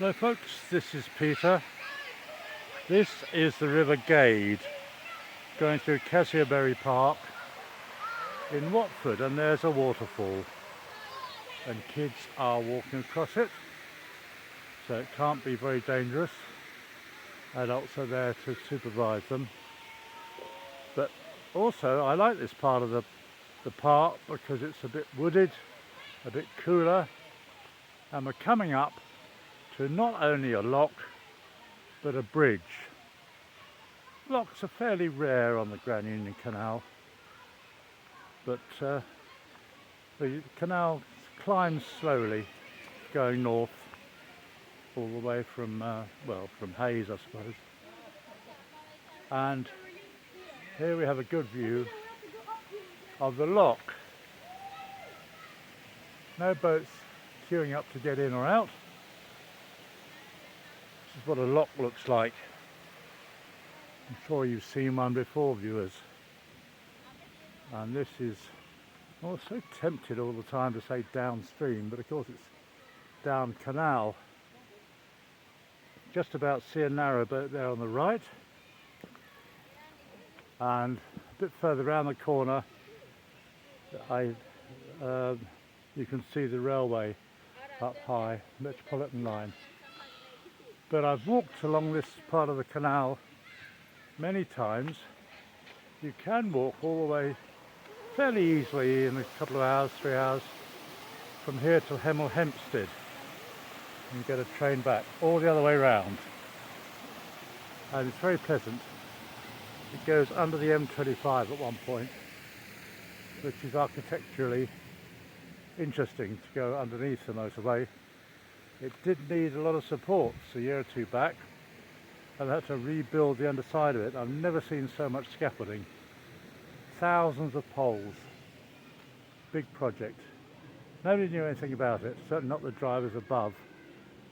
Hello folks, this is Peter. This is the River Gade going through Cassierberry Park in Watford, and there's a waterfall and kids are walking across it, so it can't be very dangerous. Adults are there to supervise them. But also I like this part of the park because it's a bit wooded, a bit cooler, and we're coming up to not only a lock but a bridge. Locks are fairly rare on the Grand Union Canal, but the canal climbs slowly going north all the way from from Hayes, I suppose. And here we have a good view of the lock. No boats queuing up to get in or out. This is what a lock looks like. I'm sure you've seen one before, viewers. And this is, I'm so tempted all the time to say downstream, but of course it's down canal. Just about see a narrow boat there on the right. And a bit further around the corner, you can see the railway up high, Metropolitan line. But I've walked along this part of the canal many times. You can walk all the way fairly easily in a couple of hours, 3 hours, from here to Hemel Hempstead. And get a train back, all the other way round. And it's very pleasant. It goes under the M25 at one point, which is architecturally interesting to go underneath the motorway. It did need a lot of supports a year or two back, and I had to rebuild the underside of it. I've never seen so much scaffolding. Thousands of poles. Big project. Nobody knew anything about it, certainly not the drivers above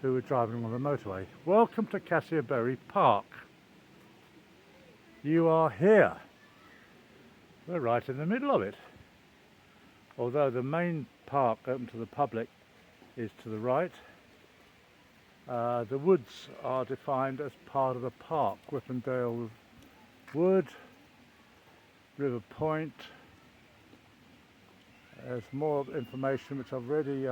who were driving on the motorway. Welcome to Cassierberry Park. You are here. We're right in the middle of it. Although the main park open to the public is to the right. The woods are defined as part of the park. Whippendale Wood, River Point. There's more information which I've already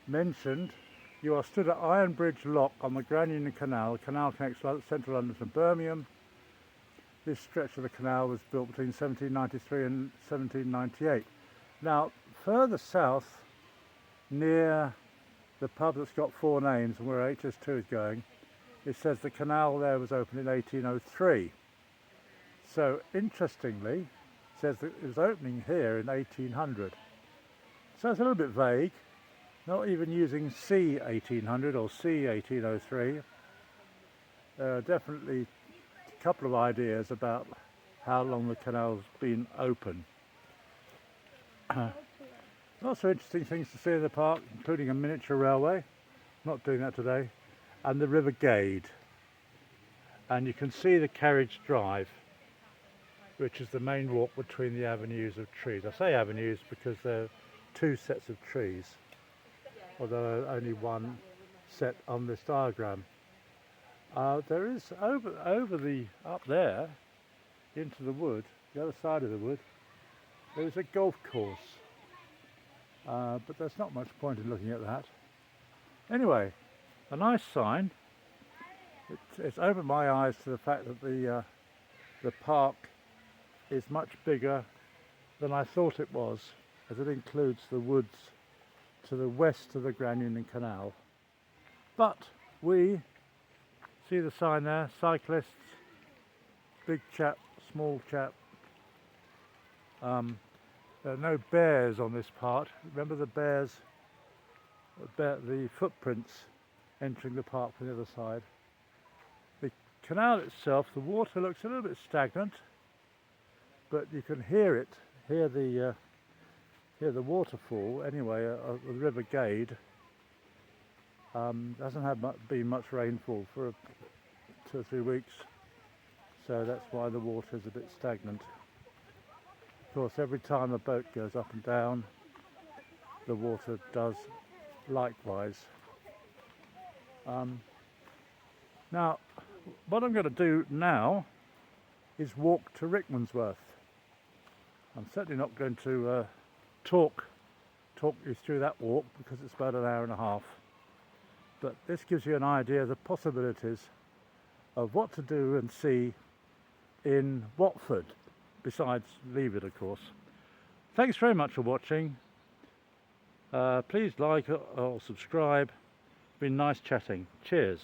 mentioned. You are stood at Iron Bridge Lock on the Grand Union Canal. The canal connects central London to Birmingham. This stretch of the canal was built between 1793 and 1798. Now, further south, near the pub that's got four names and where HS2 is going, it says the canal there was opened in 1803. So, interestingly, it says that it was opening here in 1800. So it's a little bit vague, not even using C 1800 or C 1803. There are definitely a couple of ideas about how long the canal's been open. Lots of interesting things to see in the park, including a miniature railway, not doing that today, and the River Gade. And you can see the carriage drive, which is the main walk between the avenues of trees. I say avenues because there are two sets of trees, although only one set on this diagram. There is up there, into the wood, the other side of the wood, there is a golf course. But there's not much point in looking at that. Anyway, a nice sign. It's opened my eyes to the fact that the park is much bigger than I thought it was, as it includes the woods to the west of the Grand Union Canal. But we see the sign there, cyclists, big chap, small chap. There are no bears on this part. Remember the bears, the footprints entering the park from the other side. The canal itself, the water looks a little bit stagnant, but you can hear it, hear the waterfall anyway of the River Gade. Hasn't been much rainfall for 2 or 3 weeks, so that's why the water is a bit stagnant. Of course, every time a boat goes up and down, the water does likewise. Now, what I'm going to do now is walk to Rickmansworth. I'm certainly not going to talk you through that walk because it's about an hour and a half. But this gives you an idea of the possibilities of what to do and see in Watford, besides leave it, of course. Thanks very much for watching. Please like or subscribe. It's been nice chatting. Cheers.